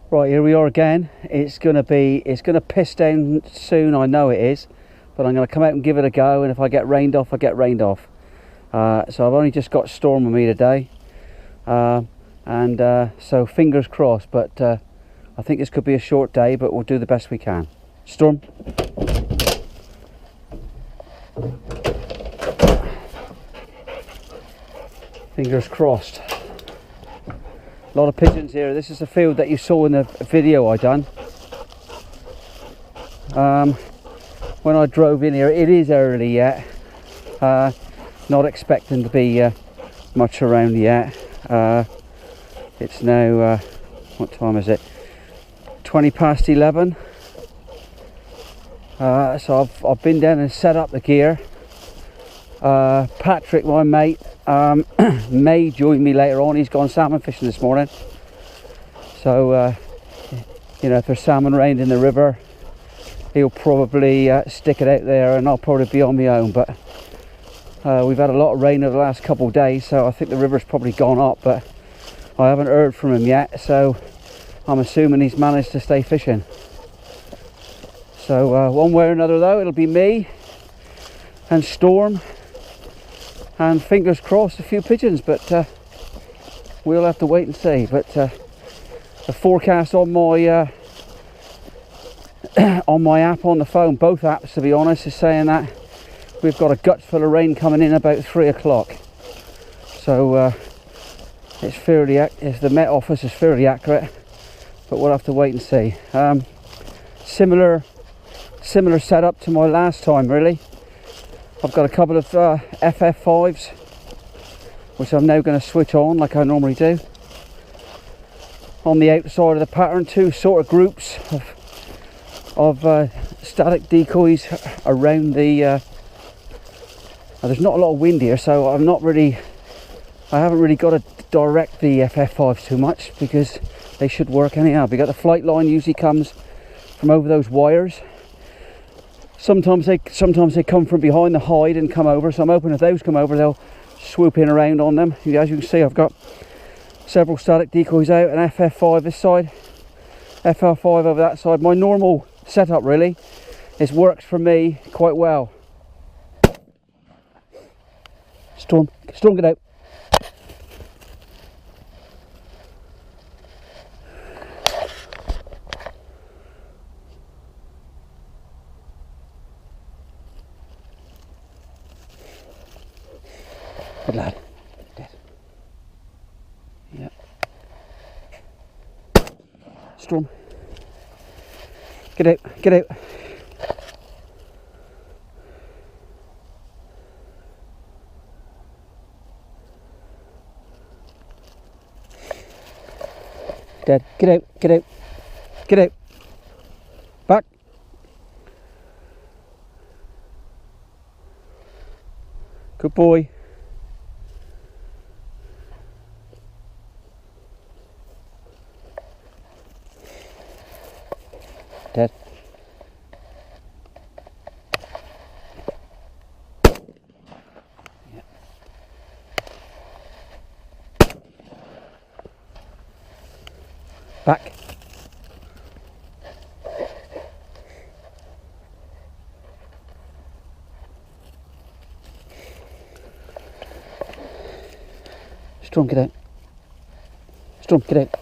Right, here we are again. It's gonna piss down soon, I know it is, but I'm gonna come out and give it a go, and if I get rained off, I get rained off. So I've only just got Storm with me today, so fingers crossed, but I think this could be a short day, but we'll do the best we can. Storm. Fingers crossed. A lot of pigeons here. This is the field that you saw in the video I done. When I drove in here, it is early yet. Not expecting to be much around yet. It's now, what time is it? 20 past 11. So I've been down and set up the gear. Patrick, my mate, may join me later on. He's gone salmon fishing this morning, so you know, if there's salmon rained in the river, he'll probably stick it out there, and I'll probably be on my own. But we've had a lot of rain over the last couple of days, so I think the river's probably gone up, but I haven't heard from him yet, so I'm assuming he's managed to stay fishing. So one way or another though, it'll be me and Storm, and fingers crossed a few pigeons, but we'll have to wait and see. But the forecast on my on my app on the phone, both apps to be honest, is saying that we've got a gutful of rain coming in about 3 o'clock. So it's the Met Office is fairly accurate, but we'll have to wait and see. Similar setup to my last time, really. I've got a couple of FF5s, which I'm now going to switch on like I normally do. On the outside of the pattern, two sort of groups of static decoys around the. There's not a lot of wind here, so I haven't really got to direct the FF5s too much, because they should work anyhow. We got the flight line usually comes from over those wires. Sometimes they come from behind the hide and come over, so I'm hoping if those come over, they'll swoop in around on them. As you can see, I've got several static decoys out, and FF5 this side, FR5 over that side. My normal setup really works for me quite well. Storm, get out. Good lad. Dead. Yep. Storm. Get out. Dead. Get out. Back. Good boy. Dead. Yeah. Back. Storm, get out. Storm, get out.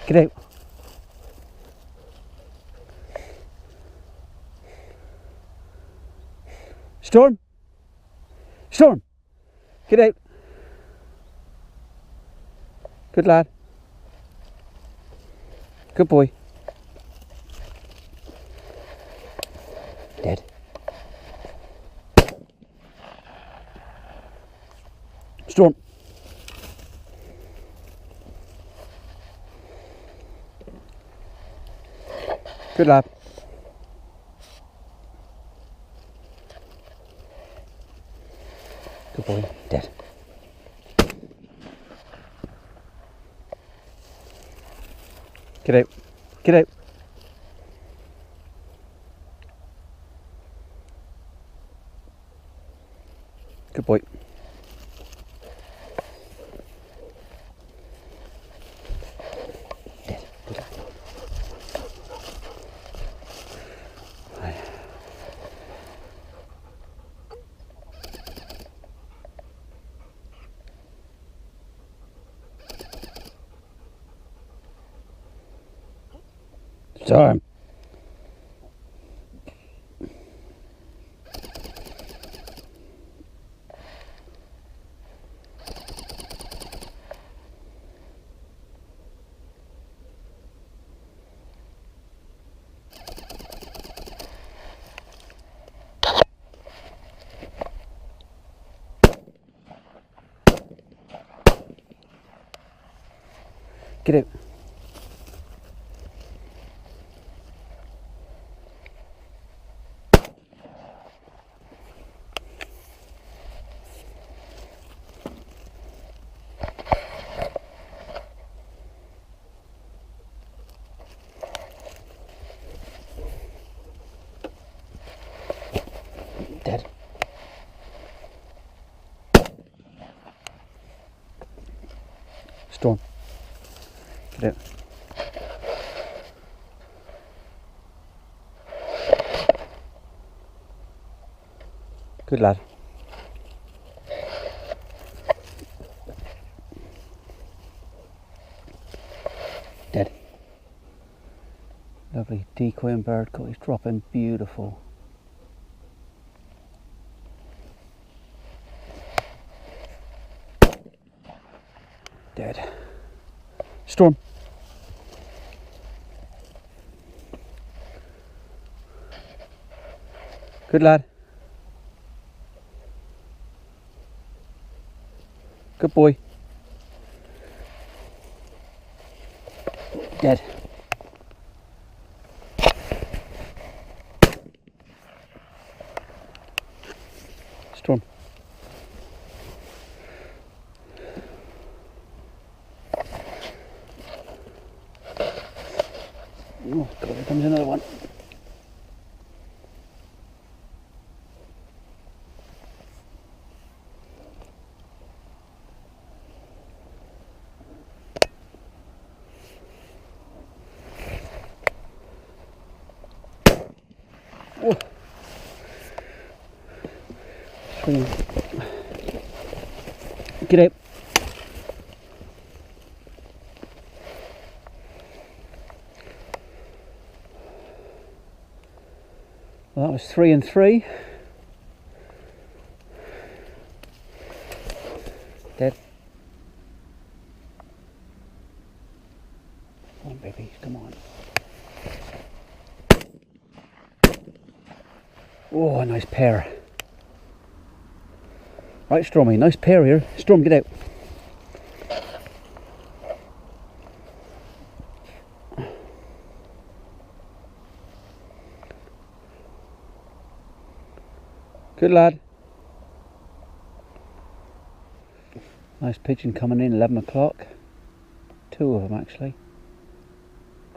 Get out. Storm, get out. Good lad. Good boy. Dead. Storm. Good lad. Good boy. Dead. Get out. Get out. Good boy. Storm. Get out. Dead. Storm. Get out. Good lad. Dead. Lovely decoy and bird cut. He's dropping beautiful. Dead. Storm. Good lad. Good boy. Dead. Storm. Oh God, here comes another one. Oh. Swing. Get out. Well, that was 3 and 3. Dead. Come on, babies, come on. Oh, a nice pair. Right, Stormy, nice pair here. Storm, get out. Good lad. Nice pigeon coming in, 11 o'clock. 2 of them actually.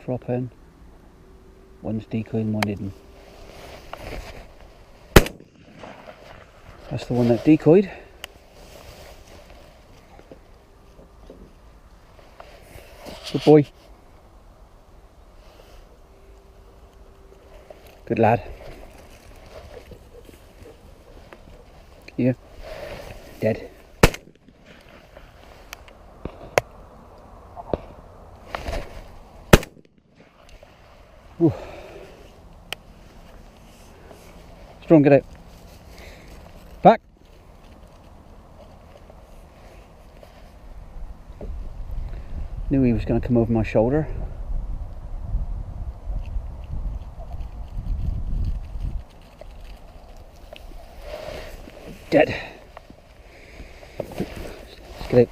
Drop in. One's decoying, one didn't. That's the one that decoyed. Good boy. Good lad. Here. Dead. Ooh. Strong, get out. Back. Knew he was going to come over my shoulder. Dead. Let's get out.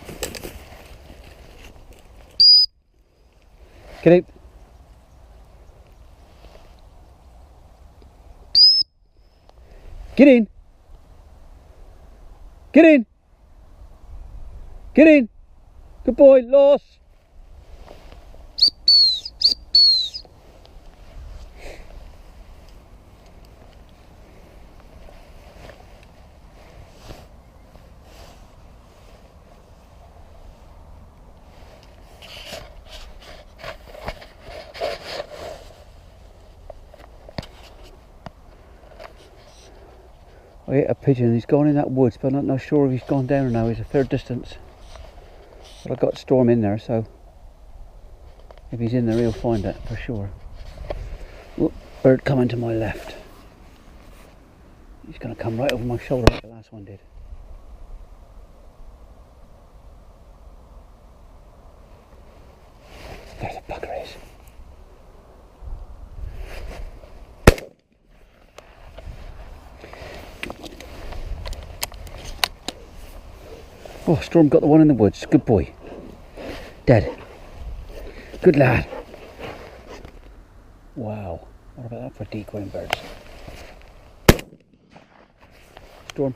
Get out. Get in. Get in. Get in. Good boy, lost. I hit a pigeon. He's gone in that woods, but I'm not sure if he's gone down or now. He's a fair distance. But I got Storm in there, so if he's in there, he'll find it for sure. Whoop, bird coming to my left. He's going to come right over my shoulder like the last one did. There the bugger is. Oh, Storm got the one in the woods. Good boy. Dead. Good lad. Wow. What about that for decoying birds? Storm.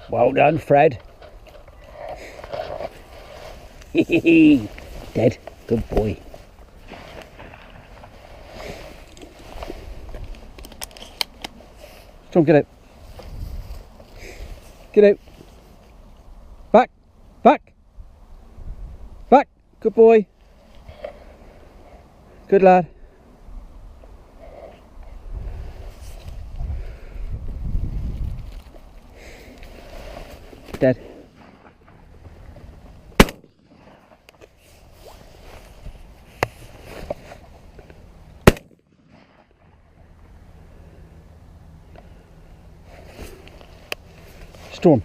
Well done, Fred. Dead. Good boy. Storm, get out. Get out. Back. Back. Back. Good boy. Good lad. Dead. Storm.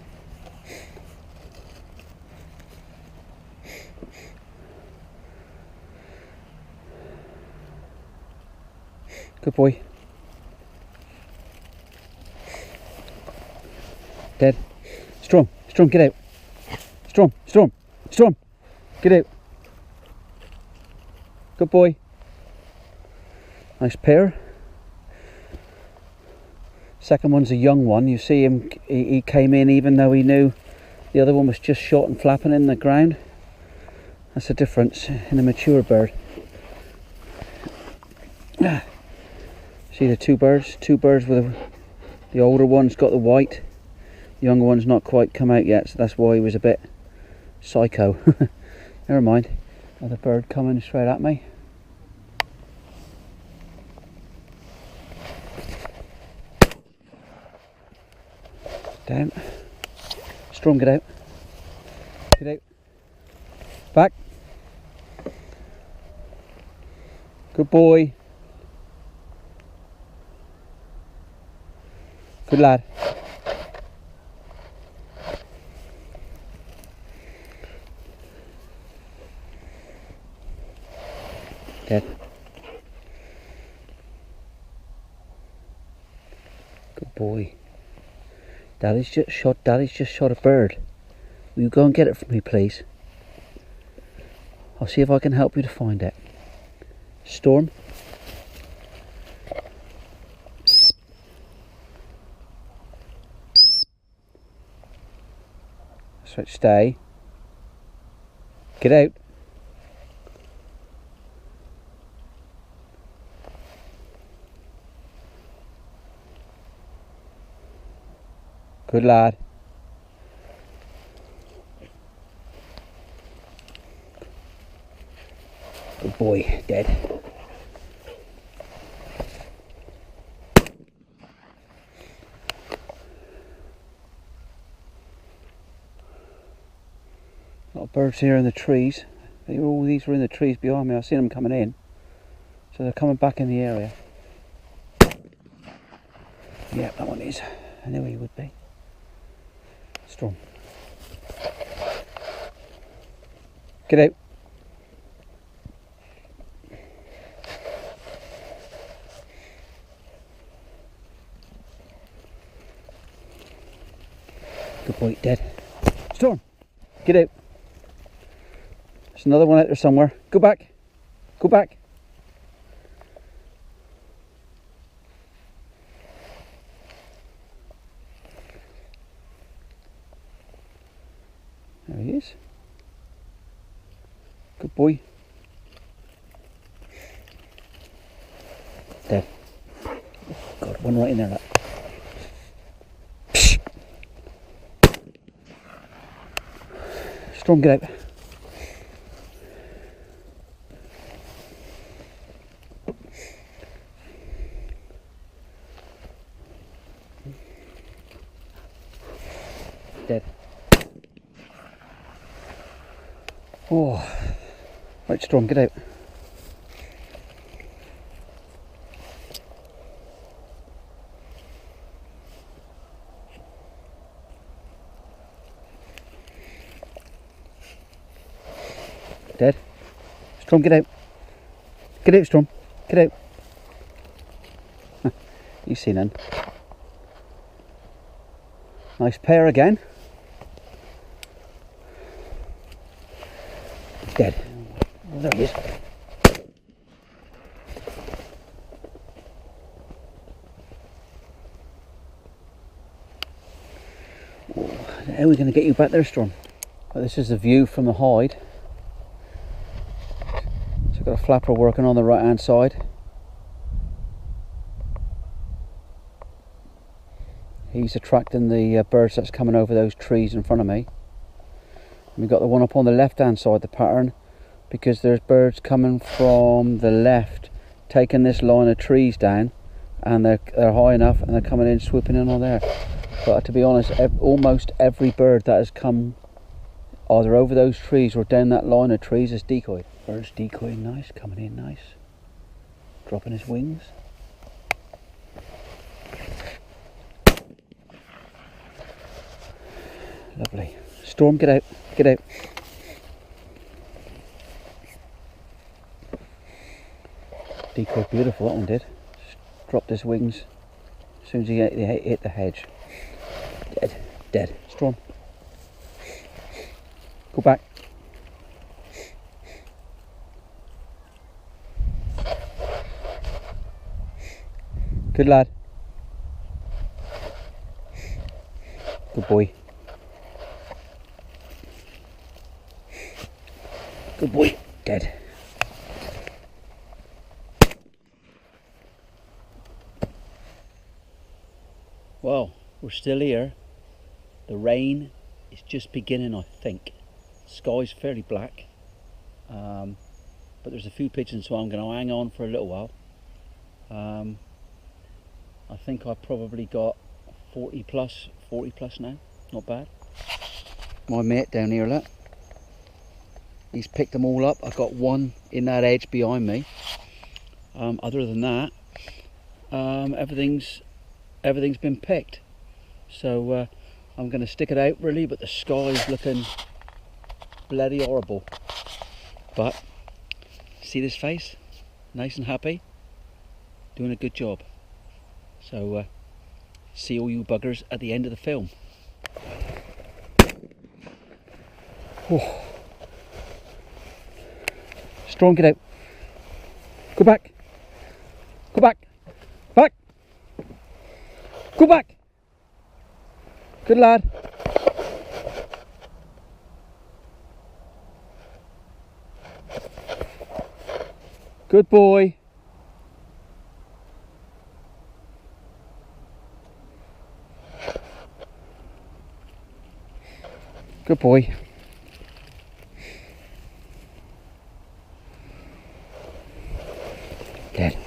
Good boy. Dead. Storm. Storm, get out. Storm. Storm. Storm. Get out. Good boy. Nice pair. Second one's a young one. You see him, he came in even though he knew the other one was just shot and flapping in the ground. That's the difference in a mature bird. See the two birds with the older one's got the white, the younger one's not quite come out yet, so that's why he was a bit psycho. Never mind. Another bird coming straight at me. Down. Storm, get out. Get out. Back. Good boy. Good lad. Dead. Good boy. Daddy's just shot a bird. Will you go and get it for me, please? I'll see if I can help you to find it. Storm. That's right, stay. Get out. Good lad. Good boy, dead. A lot of birds here in the trees. All these were in the trees behind me. I've seen them coming in. So they're coming back in the area. Yeah, that one is. I knew he would be. Storm. Get out. Good boy, dead. Storm, get out. There's another one out there somewhere. Go back. Go back. There he is. Good boy. Dead. God, one right in there. Look. Storm, get out. Dead. Oh, right, Storm, get out. Dead. Storm, get out. Get out, Storm. Get out. You seen none. Nice pair again. Dead. Oh, there he is. Oh, how are we going to get you back there, Storm? Well, this is the view from the hide. So I've got a flapper working on the right hand side. He's attracting the birds that's coming over those trees in front of me. And we've got the one up on the left hand side, the pattern, because there's birds coming from the left, taking this line of trees down, and they're high enough and they're coming in, swooping in on there. But to be honest, almost every bird that has come either over those trees or down that line of trees is decoyed. Bird's decoying nice, coming in nice, dropping his wings. Lovely. Storm, get out, get out. Decoy, beautiful, that one did. Just dropped his wings as soon as he hit the hedge. Dead, dead. Storm. Go back. Good lad. Good boy. Good boy. Dead. Well, we're still here. The rain is just beginning, I think. The sky's fairly black, but there's a few pigeons, so I'm going to hang on for a little while. I think I've probably got 40 plus now. Not bad. My mate down here, look. He's picked them all up. I've got one in that edge behind me. Other than that, everything's been picked. So I'm going to stick it out really, but the sky's looking bloody horrible. But see this face? Nice and happy. Doing a good job. So see all you buggers at the end of the film. Oh. Storm, get out. Go back. Go back. Back. Go back. Good lad. Good boy. Good boy. Dead.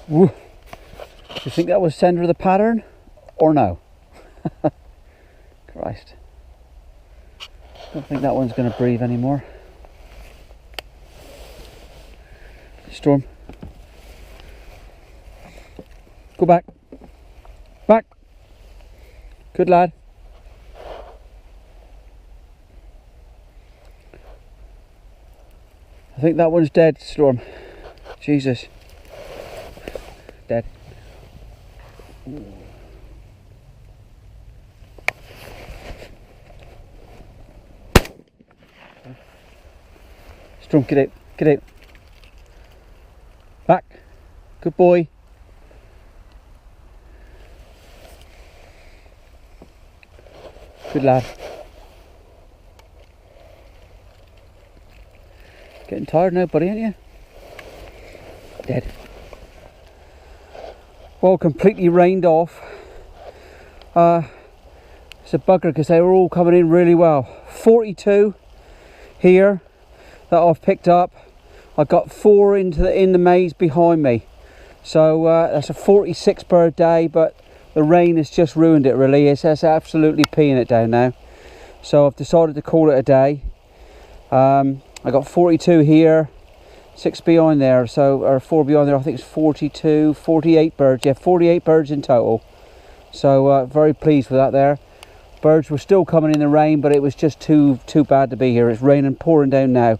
Woo. Do you think that was centre of the pattern or no? Christ. Don't think that one's going to breathe anymore. Storm. Go back. Back. Good lad. I think that one's dead, Storm. Jesus. Dead. Storm, get out. Get out. Back. Good boy. Good lad. Getting tired now, buddy, aren't you? Dead. Well, completely rained off. It's a bugger because they were all coming in really well. 42 here that I've picked up. I've got 4 in the maze behind me. So that's a 46 bird day, but the rain has just ruined it really. It's absolutely peeing it down now. So I've decided to call it a day. I got 42 here, 6 behind there, so, or 4 behind there. I think it's 42, 48 birds. Yeah, 48 birds in total. So very pleased with that there. Birds were still coming in the rain, but it was just too bad to be here. It's raining, pouring down now,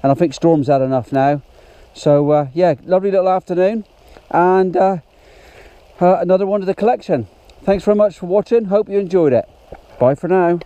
and I think storm's had enough now. So yeah, lovely little afternoon, and another one to the collection. Thanks very much for watching. Hope you enjoyed it. Bye for now.